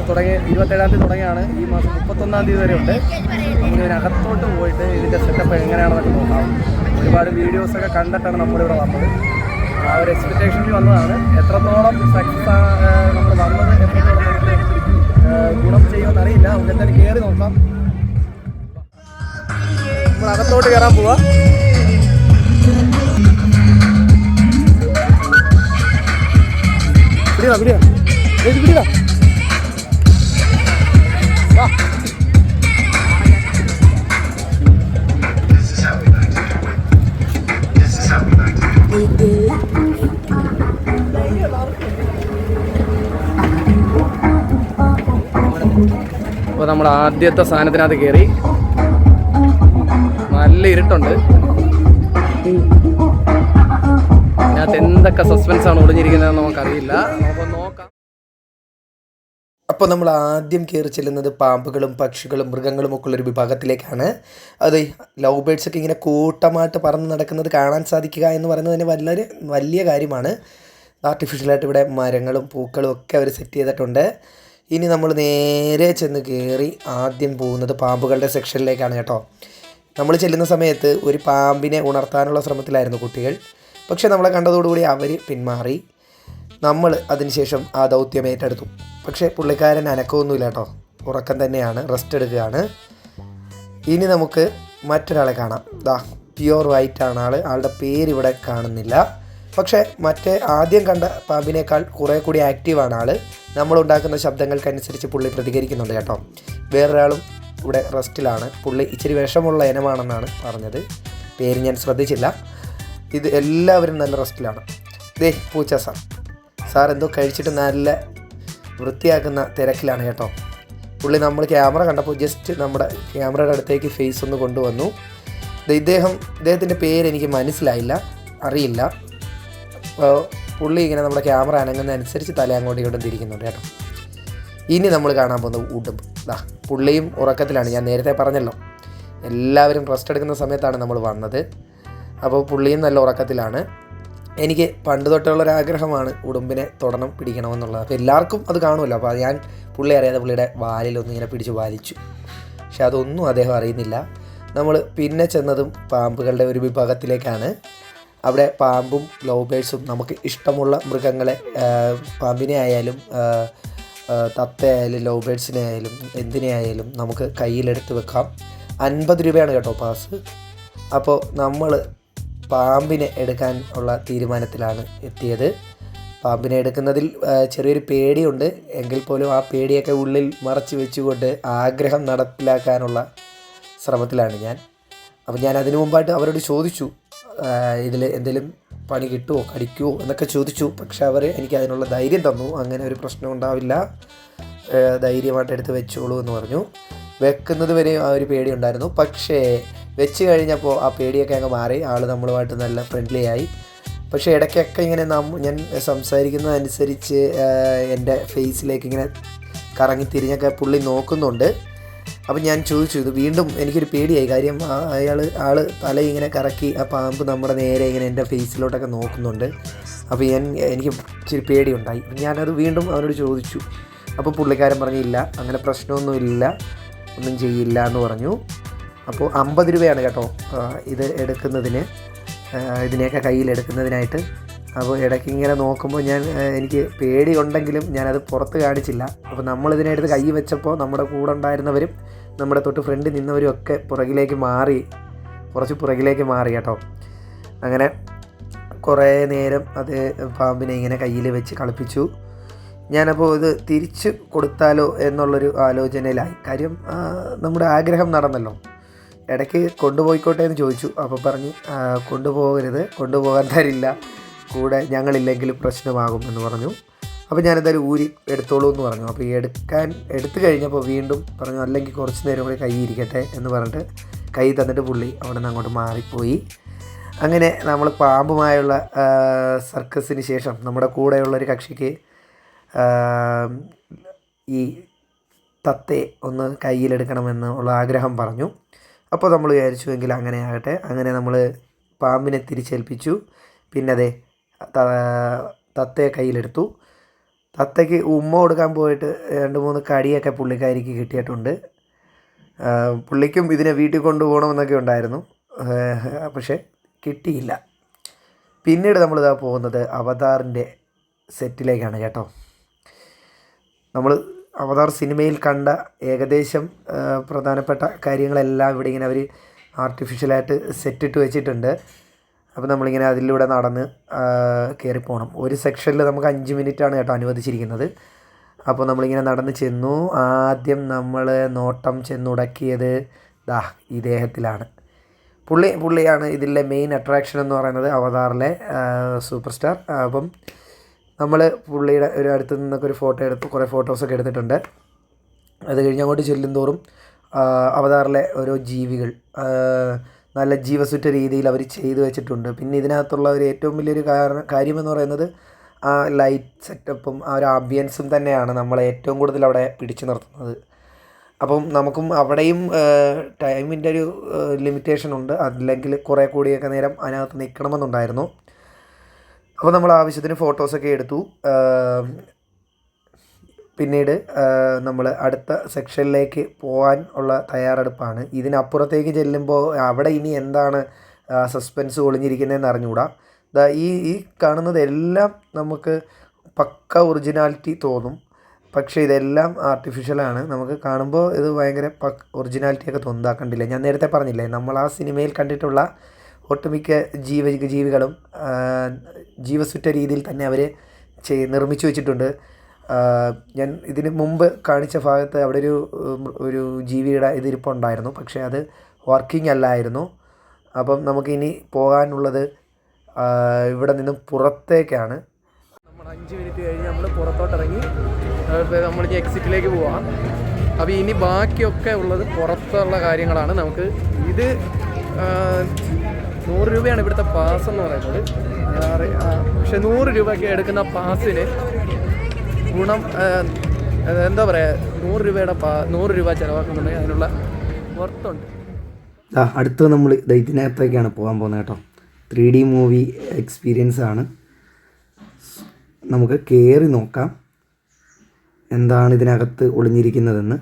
തുടങ്ങി 27-ാം തീയതി തുടങ്ങിയാണ്. ഈ മാസം 31-ാം തീയതി വരെ ഉണ്ട്. നമുക്ക് ഇതിനകത്തോട്ട് പോയിട്ട് ഇതിൻ്റെ സെറ്റപ്പ് എങ്ങനെയാണെന്നൊക്കെ നോക്കാം. ഒരുപാട് വീഡിയോസൊക്കെ കണ്ടിട്ടാണ് നമ്മളിവിടെ വന്നത്. ആ ഒരു എക്സ്പെക്റ്റേഷനിൽ വന്നതാണ്. എത്രത്തോളം സക്സസ് നമ്മൾ വന്നത്, എത്രത്തോളം നമുക്ക് ഗുണം ചെയ്യുമെന്ന് അറിയില്ല. നമുക്ക് എന്തായാലും കയറി നോക്കാം. നമ്മൾ അകത്തോട്ട് കയറാൻ പോവാം. പിടിയാ പിടിയാ പിടിയാ. അപ്പോൾ നമ്മൾ ആദ്യത്തെ സാധനത്തിനകത്ത് കയറി. നല്ല ഇരുട്ടുണ്ട്. ഇതിനകത്ത് എന്തൊക്കെ സസ്പെൻസാണ് ഒളിഞ്ഞിരിക്കുന്നതെന്ന് നമുക്കറിയില്ല. നമുക്ക് നോക്കാം. അപ്പോൾ നമ്മൾ ആദ്യം കയറി ചെല്ലുന്നത് പാമ്പുകളും പക്ഷികളും മൃഗങ്ങളും ഒക്കെ ഉള്ളൊരു വിഭാഗത്തിലേക്കാണ്. അത് ലവ് ബേഡ്സൊക്കെ ഇങ്ങനെ കൂട്ടമായിട്ട് പറന്ന് നടക്കുന്നത് കാണാൻ സാധിക്കുക എന്ന് പറയുന്നത് തന്നെ വലിയ കാര്യമാണ്. ആർട്ടിഫിഷ്യലായിട്ട് ഇവിടെ മരങ്ങളും പൂക്കളും ഒക്കെ അവർ സെറ്റ് ചെയ്തിട്ടുണ്ട്. ഇനി നമ്മൾ നേരെ ചെന്ന് കയറി ആദ്യം പോകുന്നത് പാമ്പുകളുടെ സെക്ഷനിലേക്കാണ് കേട്ടോ. നമ്മൾ ചെല്ലുന്ന സമയത്ത് ഒരു പാമ്പിനെ ഉണർത്താനുള്ള ശ്രമത്തിലായിരുന്നു കുട്ടികൾ. പക്ഷേ നമ്മളെ കണ്ടതോടുകൂടി അവർ പിന്മാറി. നമ്മൾ അതിനുശേഷം ആ ദൗത്യം ഏറ്റെടുത്തു. പക്ഷേ പുള്ളിക്കാരൻ അനക്കമൊന്നുമില്ല കേട്ടോ, ഉറക്കം തന്നെയാണ്, റെസ്റ്റ് എടുക്കുകയാണ്. ഇനി നമുക്ക് മറ്റൊരാളെ കാണാം. പ്യുവർ വൈറ്റ് ആണ് ആളുടെ പേരിവിടെ കാണുന്നില്ല. പക്ഷേ മറ്റേ ആദ്യം കണ്ട പാമ്പിനേക്കാൾ കുറേ കൂടി ആക്റ്റീവാണ് ആൾ. നമ്മളുണ്ടാക്കുന്ന ശബ്ദങ്ങൾക്കനുസരിച്ച് പുള്ളി പ്രതികരിക്കുന്നുണ്ട് കേട്ടോ. വേറൊരാളും ഇവിടെ റെസ്റ്റിലാണ്. പുള്ളി ഇച്ചിരി വിഷമുള്ള ഇനമാണെന്നാണ് പറഞ്ഞത്. പേര് ഞാൻ ശ്രദ്ധിച്ചില്ല. ഇത് എല്ലാവരും നല്ല റെസ്റ്റിലാണ്. പൂച്ച സാർ എന്തോ കഴിച്ചിട്ട് നല്ല വൃത്തിയാക്കുന്ന തിരക്കിലാണ് കേട്ടോ. നമ്മൾ ക്യാമറ കണ്ടപ്പോൾ ജസ്റ്റ് നമ്മുടെ ക്യാമറയുടെ അടുത്തേക്ക് ഫേസ് ഒന്ന് കൊണ്ടുവന്നു. ഇദ്ദേഹത്തിൻ്റെ പേരെനിക്ക് മനസ്സിലായില്ല, അറിയില്ല. പുള്ളി ഇങ്ങനെ നമ്മുടെ ക്യാമറ അനങ്ങുന്നതനുസരിച്ച് തല അങ്ങോട്ടും ഇങ്ങോട്ടും തിരിക്കുന്നുണ്ട് കേട്ടോ. ഇനി നമ്മൾ കാണാൻ പോകുന്നത് ഉടുമ്പ്. പുള്ളിയും ഉറക്കത്തിലാണ്. ഞാൻ നേരത്തെ പറഞ്ഞല്ലോ, എല്ലാവരും റെസ്റ്റ് എടുക്കുന്ന സമയത്താണ് നമ്മൾ വന്നത്. അപ്പോൾ പുള്ളിയും നല്ല ഉറക്കത്തിലാണ്. എനിക്ക് പണ്ട് തൊട്ടുള്ളൊരാഗ്രഹമാണ് ഉടുമ്പിനെ തൊടണം, പിടിക്കണമെന്നുള്ളത്. അപ്പോൾ എല്ലാവർക്കും അത് കാണുമല്ലോ. അപ്പോൾ ഞാൻ പുള്ളി അറിയാതെ പുള്ളിയുടെ വാലിലൊന്നും ഇങ്ങനെ പിടിച്ച് വലിച്ചു. പക്ഷെ അതൊന്നും അദ്ദേഹം അറിയുന്നില്ല. നമ്മൾ പിന്നെ ചെന്നതും പാമ്പുകളുടെ ഒരു വിഭാഗത്തിലേക്കാണ്. അവിടെ പാമ്പും ലവ് ബേഡ്സും നമുക്ക് ഇഷ്ടമുള്ള മൃഗങ്ങളെ, പാമ്പിനെ ആയാലും തത്തയായാലും ലവ് ബേഡ്സിനെ ആയാലും എന്തിനെ ആയാലും നമുക്ക് കയ്യിലെടുത്ത് വെക്കാം. 50 രൂപയാണ് കേട്ടോ പാസ്. അപ്പോൾ നമ്മൾ പാമ്പിനെ എടുക്കാൻ ഉള്ള തീരുമാനത്തിലാണ് എത്തിയത്. പാമ്പിനെ എടുക്കുന്നതിൽ ചെറിയൊരു പേടിയുണ്ട്. എങ്കിൽ പോലും ആ പേടിയൊക്കെ ഉള്ളിൽ മറച്ച് വെച്ചുകൊണ്ട് ആഗ്രഹം നടപ്പിലാക്കാനുള്ള ശ്രമത്തിലാണ് ഞാൻ. അപ്പോൾ ഞാൻ അതിനു മുമ്പായിട്ട് അവരോട് ചോദിച്ചു, ഇതിൽ എന്തെങ്കിലും പണി കിട്ടുമോ, കടിക്കുമോ എന്നൊക്കെ ചോദിച്ചു. പക്ഷെ അവർ എനിക്ക് അതിനുള്ള ധൈര്യം തന്നു. അങ്ങനെ ഒരു പ്രശ്നം ഉണ്ടാവില്ല, ധൈര്യമായിട്ട് എടുത്ത് വെച്ചോളൂ എന്ന് പറഞ്ഞു. വെക്കുന്നത് വരെ ആ ഒരു പേടി ഉണ്ടായിരുന്നു. പക്ഷേ വെച്ച് കഴിഞ്ഞപ്പോൾ ആ പേടിയൊക്കെ അങ്ങ് മാറി. ആൾ നമ്മളുമായിട്ട് നല്ല ഫ്രണ്ട്ലി ആയി. പക്ഷേ ഇടയ്ക്കൊക്കെ ഇങ്ങനെ ഞാൻ സംസാരിക്കുന്നതനുസരിച്ച് എൻ്റെ ഫേസിലേക്ക് ഇങ്ങനെ കറങ്ങി തിരിഞ്ഞൊക്കെ പുള്ളി നോക്കുന്നുണ്ട്. അപ്പം ഞാൻ ചോദിച്ചു, ഇത് വീണ്ടും എനിക്കൊരു പേടിയായി. കാര്യം ആൾ തല ഇങ്ങനെ കറക്കി ആ പാമ്പ് നമ്മുടെ നേരെ ഇങ്ങനെ എൻ്റെ ഫേസിലോട്ടൊക്കെ നോക്കുന്നുണ്ട്. അപ്പോൾ എനിക്ക് ഇച്ചിരി പേടിയുണ്ടായി. ഞാനത് വീണ്ടും അവനോട് ചോദിച്ചു. അപ്പോൾ പുള്ളിക്കാരൻ പറഞ്ഞില്ല, അങ്ങനെ പ്രശ്നമൊന്നുമില്ല, ഒന്നും ചെയ്യില്ല എന്ന് പറഞ്ഞു. അപ്പോൾ 50 രൂപയാണ് കേട്ടോ ഇത് എടുക്കുന്നതിന്, ഇതിനെയൊക്കെ കയ്യിലെടുക്കുന്നതിനായിട്ട്. അപ്പോൾ ഇടയ്ക്ക് ഇങ്ങനെ നോക്കുമ്പോൾ എനിക്ക് പേടി ഉണ്ടെങ്കിലും ഞാനത് പുറത്ത് കാണിച്ചില്ല. അപ്പോൾ നമ്മളിതിനെടുത്ത് കൈ വെച്ചപ്പോൾ നമ്മുടെ കൂടെ ഉണ്ടായിരുന്നവരും നമ്മുടെ തൊട്ട് ഫ്രണ്ടിൽ നിന്നവരും ഒക്കെ കുറച്ച് പുറകിലേക്ക് മാറി കേട്ടോ. അങ്ങനെ കുറേ നേരം അത് പാമ്പിനെ ഇങ്ങനെ കയ്യിൽ വെച്ച് കളിപ്പിച്ചു. ഞാനപ്പോൾ ഇത് തിരിച്ച് കൊടുത്താലോ എന്നുള്ളൊരു ആലോചനയിലായി. കാര്യം നമ്മുടെ ആഗ്രഹം നടന്നല്ലോ. ഇടയ്ക്ക് കൊണ്ടുപോയിക്കോട്ടെ എന്ന് ചോദിച്ചു. അപ്പോൾ പറഞ്ഞ് കൊണ്ടുപോകരുത്, കൊണ്ടുപോകാൻ തരില്ല, കൂടെ ഞങ്ങളില്ലെങ്കിൽ പ്രശ്നമാകും എന്ന് പറഞ്ഞു. അപ്പോൾ ഞാനെന്തായാലും ഊരി എടുത്തോളൂ എന്ന് പറഞ്ഞു. അപ്പോൾ എടുത്തു കഴിഞ്ഞപ്പോൾ വീണ്ടും പറഞ്ഞു, അല്ലെങ്കിൽ കുറച്ച് നേരം കൂടി കൈ ഇരിക്കട്ടെ എന്ന് പറഞ്ഞിട്ട് കൈ തന്നിട്ട് പുള്ളി അവിടെ നിന്ന് അങ്ങോട്ട് മാറിപ്പോയി. അങ്ങനെ നമ്മൾ പാമ്പുമായുള്ള സർക്കസിന് ശേഷം നമ്മുടെ കൂടെയുള്ളൊരു കക്ഷിക്ക് ഈ തത്തയെ ഒന്ന് കയ്യിലെടുക്കണമെന്നുള്ള ആഗ്രഹം പറഞ്ഞു. അപ്പോൾ നമ്മൾ വിചാരിച്ചു എങ്കിൽ അങ്ങനെ ആകട്ടെ. അങ്ങനെ നമ്മൾ പാമ്പിനെ തിരിച്ചേൽപ്പിച്ചു. പിന്നെ തത്തയെ കയ്യിലെടുത്തു. തത്തയ്ക്ക് ഉമ്മ കൊടുക്കാൻ പോയിട്ട് 2-3 കടിയൊക്കെ പുള്ളിക്കാരിക്ക് കിട്ടിയിട്ടുണ്ട്. പുള്ളിക്കും ഇതിനെ വീട്ടിൽ കൊണ്ടുപോകണമെന്നൊക്കെ ഉണ്ടായിരുന്നു, പക്ഷേ കിട്ടിയില്ല. പിന്നീട് നമ്മളിതാ പോകുന്നത് അവതാറിൻ്റെ സെറ്റിലേക്കാണ് കേട്ടോ. നമ്മൾ അവതാർ സിനിമയിൽ കണ്ട ഏകദേശം പ്രധാനപ്പെട്ട കാര്യങ്ങളെല്ലാം ഇവിടെ ഇങ്ങനെ അവർ ആർട്ടിഫിഷ്യലായിട്ട് സെറ്റിട്ട് വെച്ചിട്ടുണ്ട്. അപ്പോൾ നമ്മളിങ്ങനെ അതിലൂടെ നടന്ന് കയറിപ്പോകണം. ഒരു സെക്ഷനിൽ നമുക്ക് 5 മിനിറ്റാണ് കേട്ടോ അനുവദിച്ചിരിക്കുന്നത്. അപ്പോൾ നമ്മളിങ്ങനെ നടന്ന് ചെന്നു. ആദ്യം നമ്മൾ നോട്ടം ചെന്നുടക്കിയത് ഇദ്ദേഹത്തിലാണ്. പുള്ളിയാണ് ഇതിലെ മെയിൻ അട്രാക്ഷൻ എന്ന് പറയുന്നത്, അവതാറിലെ സൂപ്പർ സ്റ്റാർ. അപ്പം നമ്മൾ പുള്ളിയുടെ ഒരു അടുത്ത് നിന്നൊക്കെ ഒരു ഫോട്ടോ എടുത്തു, കുറേ ഫോട്ടോസൊക്കെ എടുത്തിട്ടുണ്ട്. അത് കഴിഞ്ഞ് അങ്ങോട്ട് ചെല്ലുന്തോറും അവതാറിലെ ഓരോ ജീവികൾ നല്ല ജീവസുറ്റ രീതിയിൽ അവർ ചെയ്തു വെച്ചിട്ടുണ്ട്. പിന്നെ ഇതിനകത്തുള്ള ഒരു ഏറ്റവും വലിയൊരു കാര്യമെന്ന് പറയുന്നത് ആ ലൈറ്റ് സെറ്റപ്പും ആ ഒരു ആംബിയൻസും തന്നെയാണ് നമ്മളെ ഏറ്റവും കൂടുതൽ അവിടെ പിടിച്ചു നിർത്തുന്നത്. അപ്പം നമുക്കും അവിടെയും ടൈമിൻ്റെ ഒരു ലിമിറ്റേഷൻ ഉണ്ട്, അല്ലെങ്കിൽ കുറേ കൂടിയൊക്കെ നേരം അതിനകത്ത് നിൽക്കണമെന്നുണ്ടായിരുന്നു. അപ്പോൾ നമ്മൾ ആവശ്യത്തിന് ഫോട്ടോസൊക്കെ എടുത്തു. പിന്നീട് നമ്മൾ അടുത്ത സെക്ഷനിലേക്ക് പോകാൻ ഉള്ള തയ്യാറെടുപ്പാണ്. ഇതിനപ്പുറത്തേക്ക് ചെല്ലുമ്പോൾ അവിടെ ഇനി എന്താണ് സസ്പെൻസ് ഒളിഞ്ഞിരിക്കുന്നതെന്ന് അറിഞ്ഞുകൂടാ. ഈ കാണുന്നതെല്ലാം നമുക്ക് പക്ക ഒറിജിനാലിറ്റി തോന്നും, പക്ഷേ ഇതെല്ലാം ആർട്ടിഫിഷ്യലാണ്. നമുക്ക് കാണുമ്പോൾ ഇത് ഭയങ്കര ഒറിജിനാലിറ്റിയൊക്കെ തോന്നാക്കണ്ടില്ല. ഞാൻ നേരത്തെ പറഞ്ഞില്ലേ, നമ്മൾ ആ സിനിമയിൽ കണ്ടിട്ടുള്ള ഒട്ടുമിക്ക ജീവികളും ജീവസുറ്റ രീതിയിൽ തന്നെ അവർ നിർമ്മിച്ചു വെച്ചിട്ടുണ്ട്. ഞാൻ ഇതിന് മുമ്പ് കാണിച്ച ഭാഗത്ത് അവിടെ ഒരു ജീവിയുടെ ഇതിരിപ്പുണ്ടായിരുന്നു, പക്ഷേ അത് വർക്കിംഗ് അല്ലായിരുന്നു. അപ്പം നമുക്കിനി പോകാനുള്ളത് ഇവിടെ നിന്നും പുറത്തേക്കാണ്. നമ്മൾ 5 മിനിറ്റ് കഴിഞ്ഞ് നമ്മൾ പുറത്തോട്ടിറങ്ങി നമ്മളിനി എക്സിറ്റിലേക്ക് പോവാം. അപ്പോൾ ഇനി ബാക്കിയൊക്കെ ഉള്ളത് പുറത്തുള്ള കാര്യങ്ങളാണ്. നമുക്ക് ഇത് 100 രൂപയാണ് ഇവിടുത്തെ പാസ് എന്ന് പറയുന്നത്. പക്ഷെ 100 രൂപയ്ക്ക് എടുക്കുന്ന പാസിന് ഗുണം എന്താ പറയുക, 100 രൂപ ചിലവാക്കുന്നുണ്ടെങ്കിൽ അതിനുള്ള വർത്തുണ്ട്. അടുത്ത നമ്മൾ ഇതിനകത്തേക്കാണ് പോകാൻ പോകുന്നത് കേട്ടോ. 3D മൂവി എക്സ്പീരിയൻസ് ആണ്. നമുക്ക് കയറി നോക്കാം എന്താണ് ഇതിനകത്ത് ഒളിഞ്ഞിരിക്കുന്നതെന്ന്.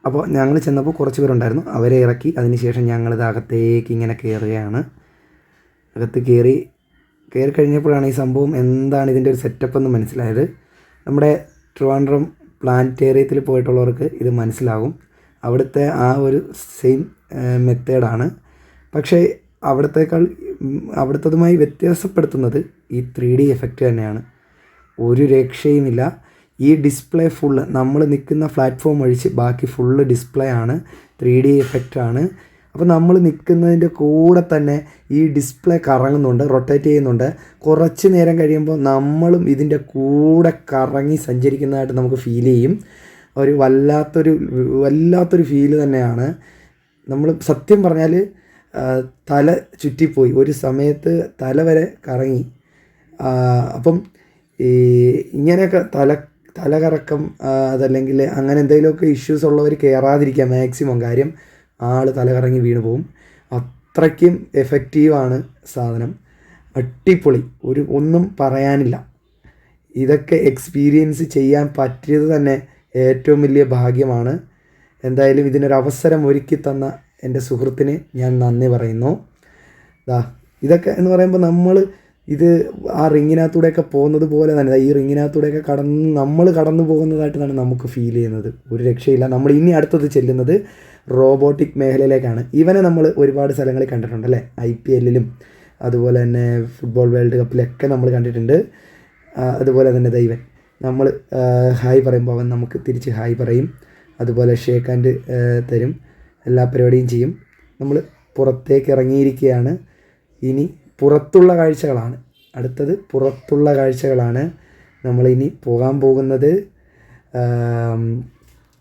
അപ്പോൾ ഞങ്ങൾ ചെന്നപ്പോൾ കുറച്ച് പേരുണ്ടായിരുന്നു, അവരെ ഇറക്കി. അതിനുശേഷം ഞങ്ങളിത് അകത്തേക്ക് ഇങ്ങനെ കയറുകയാണ്. അകത്ത് കയറി കഴിഞ്ഞപ്പോഴാണ് ഈ സംഭവം എന്താണ് ഇതിൻ്റെ ഒരു സെറ്റപ്പ് എന്ന് മനസ്സിലായത്. നമ്മുടെ ട്രിവാൻഡ്രം പ്ലാനറ്റേറിയത്തിൽ പോയിട്ടുള്ളവർക്ക് ഇത് മനസ്സിലാകും. അവിടുത്തെ ആ ഒരു സെയിം മെത്തേഡാണ്. പക്ഷേ അവിടുത്തതുമായി വ്യത്യാസപ്പെടുത്തുന്നത് ഈ 3D എഫക്റ്റ് തന്നെയാണ്. ഒരു രക്ഷയുമില്ല. ഈ ഡിസ്പ്ലേ ഫുള്ള്, നമ്മൾ നിൽക്കുന്ന പ്ലാറ്റ്ഫോം ഒഴിച്ച് ബാക്കി ഫുള്ള് ഡിസ്പ്ലേ ആണ്, 3D എഫക്റ്റാണ്. അപ്പോൾ നമ്മൾ നിൽക്കുന്നതിൻ്റെ കൂടെ തന്നെ ഈ ഡിസ്പ്ലേ കറങ്ങുന്നുണ്ട്, റൊട്ടേറ്റ് ചെയ്യുന്നുണ്ട്. കുറച്ച് നേരം കഴിയുമ്പോൾ നമ്മളും ഇതിൻ്റെ കൂടെ കറങ്ങി സഞ്ചരിക്കുന്നതായിട്ട് നമുക്ക് ഫീൽ ചെയ്യും. ഒരു വല്ലാത്തൊരു ഫീല് തന്നെയാണ്. നമ്മൾ സത്യം പറഞ്ഞാൽ തല ചുറ്റിപ്പോയി, ഒരു സമയത്ത് തല വരെ കറങ്ങി. അപ്പം ഈ ഇങ്ങനെയൊക്കെ തലകറക്കം അതല്ലെങ്കിൽ അങ്ങനെ എന്തെങ്കിലുമൊക്കെ ഇഷ്യൂസ് ഉള്ളവർ കയറാതിരിക്കുക മാക്സിമം. കാര്യം ആൾ തലകറങ്ങി വീണ് പോകും. അത്രയ്ക്കും എഫക്റ്റീവാണ് സാധനം. അടിപൊളി, ഒന്നും പറയാനില്ല. ഇതൊക്കെ എക്സ്പീരിയൻസ് ചെയ്യാൻ പറ്റിയത് തന്നെ ഏറ്റവും വലിയ ഭാഗ്യമാണ്. എന്തായാലും ഇതിനൊരവസരം ഒരുക്കി തന്ന എൻ്റെ സുഹൃത്തിന് ഞാൻ നന്ദി പറയുന്നു. ഇതൊക്കെ എന്ന് പറയുമ്പോൾ നമ്മൾ ഇത് ആ റിങ്ങിനകത്തൂടെയൊക്കെ പോകുന്നത് പോലെ തന്നെ ഈ റിങ്ങിനകത്തൂടെയൊക്കെ നമ്മൾ കടന്നു പോകുന്നതായിട്ടാണ് നമുക്ക് ഫീൽ ചെയ്യുന്നത്. ഒരു രക്ഷയില്ല. നമ്മൾ ഇനി അടുത്തത് ചെല്ലുന്നത് റോബോട്ടിക് മേഖലയിലേക്കാണ്. ഇവനെ നമ്മൾ ഒരുപാട് സ്ഥലങ്ങളിൽ കണ്ടിട്ടുണ്ട് അല്ലേ, IPL-ലും അതുപോലെ തന്നെ ഫുട്ബോൾ വേൾഡ് കപ്പിലൊക്കെ നമ്മൾ കണ്ടിട്ടുണ്ട്. അതുപോലെ തന്നെ ദൈവൻ, നമ്മൾ ഹായ് പറയുമ്പോൾ അവൻ നമുക്ക് തിരിച്ച് ഹായ് പറയും. അതുപോലെ ഷേക്ക് ഹാൻഡ് തരും, എല്ലാ പരിപാടിയും ചെയ്യും. നമ്മൾ പുറത്തേക്ക് ഇറങ്ങിയിരിക്കുകയാണ്. ഇനി പുറത്തുള്ള കാഴ്ചകളാണ് അടുത്തത്. പുറത്തുള്ള കാഴ്ചകളാണ് നമ്മളിനി പോകാൻ പോകുന്നത്.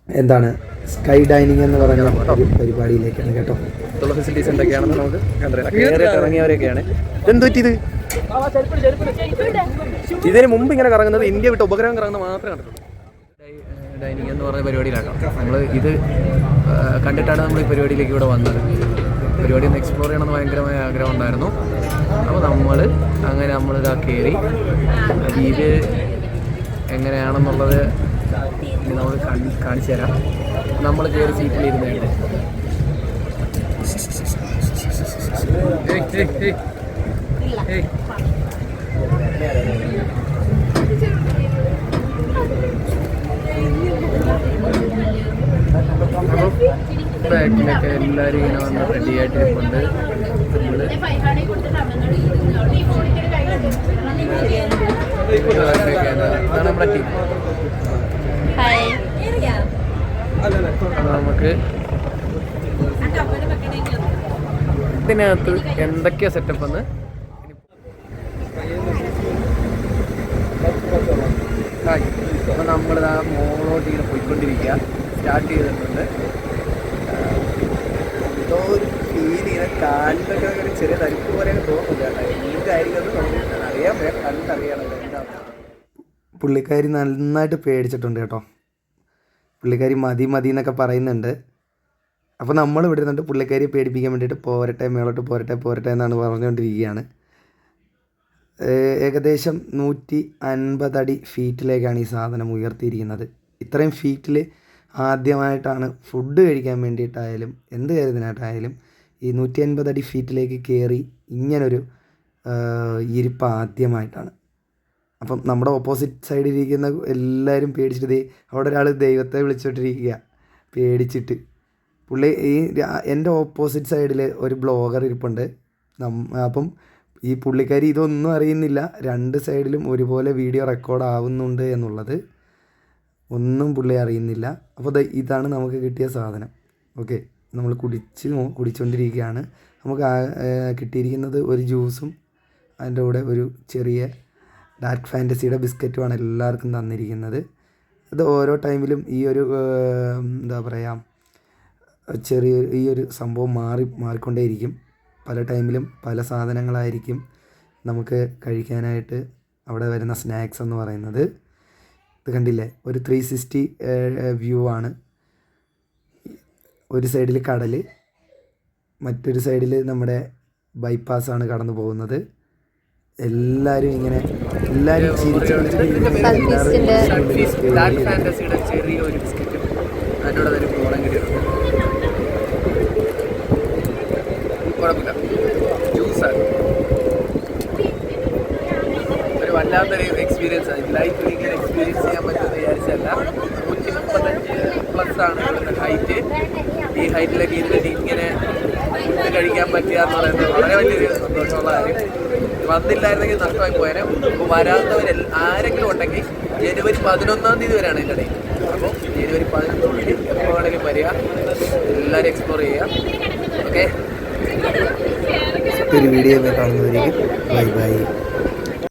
എന്താണ്, സ്കൈ ഡൈനിങ് എന്ന് പറയുന്ന ഒരു പരിപാടിയിലേക്കാണ് കേട്ടോ. ഫെസിലിറ്റീസ് എന്തൊക്കെയാണെന്ന് നമുക്ക് കണ്ടറിയാം. ഇറങ്ങിയവരൊക്കെയാണ്. എന്ത് പറ്റിയത്? ഇതിന് മുമ്പ് ഇങ്ങനെ കറങ്ങുന്നത് ഇന്ത്യ വിട്ട് ഉപഗ്രഹം കറങ്ങുന്നത് മാത്രമേ കണ്ടിട്ടുള്ളൂ. ഡൈനിങ് എന്ന് പറയുന്ന പരിപാടിയിലാട്ടോ നമ്മൾ ഇത് കണ്ടിട്ടാണ് നമ്മൾ ഈ പരിപാടിയിലേക്ക് ഇവിടെ വന്നത്. പരിപാടി ഒന്ന് എക്സ്പ്ലോർ ചെയ്യണമെന്ന് ഭയങ്കരമായ ആഗ്രഹം ഉണ്ടായിരുന്നു. അപ്പോൾ നമ്മളിതാ കയറി. ഇത് എങ്ങനെയാണെന്നുള്ളത് ഇനി നമ്മൾ കാണിച്ചു തരാം. നമ്മൾ കയറി സീറ്റിലിരുന്നുണ്ട്. ബാക്കിലൊക്കെ എല്ലാവരും ഇങ്ങനെ വന്ന് റെഡി ആയിട്ടിരിപ്പുണ്ട്. അതാണ് നമ്മുടെ ടീം. നമുക്ക് ഇതിനകത്ത് എന്തൊക്കെയാ സെറ്റപ്പ് എന്ന് അപ്പം നമ്മളിതാ മോളോട്ട് ഇങ്ങനെ പോയിക്കൊണ്ടിരിക്കുക. സ്റ്റാർട്ട് ചെയ്തിട്ടുണ്ട്. എന്തോ ഒരു ഫീൽ ഇങ്ങനെ കാലിലൊക്കെ ഒരു ചെറിയ തരിപ്പ് പോലെയൊക്കെ തോന്നുന്നില്ല. എന്തായിരിക്കും നമുക്ക് അറിയാൻ കണ്ടറിയണം എന്താണ്. പുള്ളിക്കാരി നന്നായിട്ട് പേടിച്ചിട്ടുണ്ട് കേട്ടോ. പുള്ളിക്കാരി മതി മതി എന്നൊക്കെ പറയുന്നുണ്ട്. അപ്പോൾ നമ്മൾ ഇവിടെ ഇരുന്നിട്ട് പുള്ളിക്കാരിയെ പേടിപ്പിക്കാൻ വേണ്ടിയിട്ട് പോരട്ടെ, മേളോട്ട് പോരട്ടെ എന്നാണ് പറഞ്ഞുകൊണ്ടിരിക്കുകയാണ്. ഏകദേശം 150 അടി ഫീറ്റിലേക്കാണ് ഈ സാധനം ഉയർത്തിയിരിക്കുന്നത്. ഇത്രയും ഫീറ്റിൽ ആദ്യമായിട്ടാണ് ഫുഡ് കഴിക്കാൻ വേണ്ടിയിട്ടായാലും എന്ത് കാര്യത്തിനായിട്ടായാലും ഈ 150 അടി ഫീറ്റിലേക്ക് കയറി ഇങ്ങനൊരു ഇരിപ്പ് ആദ്യമായിട്ടാണ്. അപ്പം നമ്മുടെ ഓപ്പോസിറ്റ് സൈഡിലിരിക്കുന്ന എല്ലാവരും പേടിച്ചിട്ട് അവിടെ ഒരാൾ ദൈവത്തെ വിളിച്ചോണ്ടിരിക്കുക പേടിച്ചിട്ട്. പുള്ളി എൻ്റെ ഓപ്പോസിറ്റ് സൈഡിൽ ഒരു ബ്ലോഗർ ഇരിപ്പുണ്ട്. അപ്പം ഈ പുള്ളിക്കാരി ഇതൊന്നും അറിയുന്നില്ല. 2 സൈഡിലും ഒരുപോലെ വീഡിയോ റെക്കോർഡ് ആവുന്നുണ്ട് എന്നുള്ളത് ഒന്നും പുള്ളി അറിയുന്നില്ല. അപ്പോൾ ഇതാണ് നമുക്ക് കിട്ടിയ സാധനം. ഓക്കെ, നമ്മൾ കുടിച്ചുകൊണ്ടിരിക്കുകയാണ്. നമുക്ക് കിട്ടിയിരിക്കുന്നത് ഒരു ജ്യൂസും അതിൻ്റെ കൂടെ ഒരു ചെറിയ ഡാർക്ക് ഫാൻറ്റസിയുടെ ബിസ്ക്കറ്റുമാണ് എല്ലാവർക്കും തന്നിരിക്കുന്നത്. അത് ഓരോ ടൈമിലും ഈ ഒരു എന്താ പറയുക ഈ ഒരു സംഭവം മാറിക്കൊണ്ടേയിരിക്കും. പല ടൈമിലും പല സാധനങ്ങളായിരിക്കും നമുക്ക് കഴിക്കാനായിട്ട് അവിടെ വരുന്ന സ്നാക്സ് എന്ന് പറയുന്നത്. ഇത് കണ്ടില്ലേ, ഒരു 360 വ്യൂ ആണ്. ഒരു സൈഡിൽ കടൽ, മറ്റൊരു സൈഡിൽ നമ്മുടെ ബൈപ്പാസാണ് കടന്നു പോകുന്നത്. എല്ലാവരും ചെറിയൊരു ബിസ്ക്കറ്റും അതിനോട് ഒരു കോളം കിട്ടിയിട്ടുണ്ട്. കുഴപ്പമില്ല, ജ്യൂസാണ്. ഒരു വല്ലാത്തൊരു എക്സ്പീരിയൻസ് ആണ്. ലൈഫിൽ ഇങ്ങനെ എക്സ്പീരിയൻസ് ചെയ്യാൻ പറ്റുമെന്ന് വിചാരിച്ചല്ല. 135+ ഇവിടുത്തെ ഹൈറ്റ്. ഈ ഹൈറ്റിലൊക്കെ ഇരുന്നിട്ട് ഇങ്ങനെ ഫുഡ് കഴിക്കാൻ പറ്റുക എന്ന് പറയുന്നത് വളരെ വലിയൊരു സന്തോഷമുള്ള കാര്യം. വന്നില്ലായിരുന്നെങ്കിൽ നഷ്ടമായി പോയാൽ. അപ്പോൾ വരാത്തവർ ആരെങ്കിലും ഉണ്ടെങ്കിൽ ജനുവരി 11-ാം തീയതി വരെയാണ് എൻ്റെ ഡേറ്റ്. അപ്പോൾ ജനുവരി 11 എപ്പോൾ വേണമെങ്കിലും വരിക, എല്ലാവരും എക്സ്പ്ലോർ ചെയ്യുക. ഓക്കെ, ഒരു വീഡിയോ കാണുന്നവരേക്കും ബൈ ബൈ.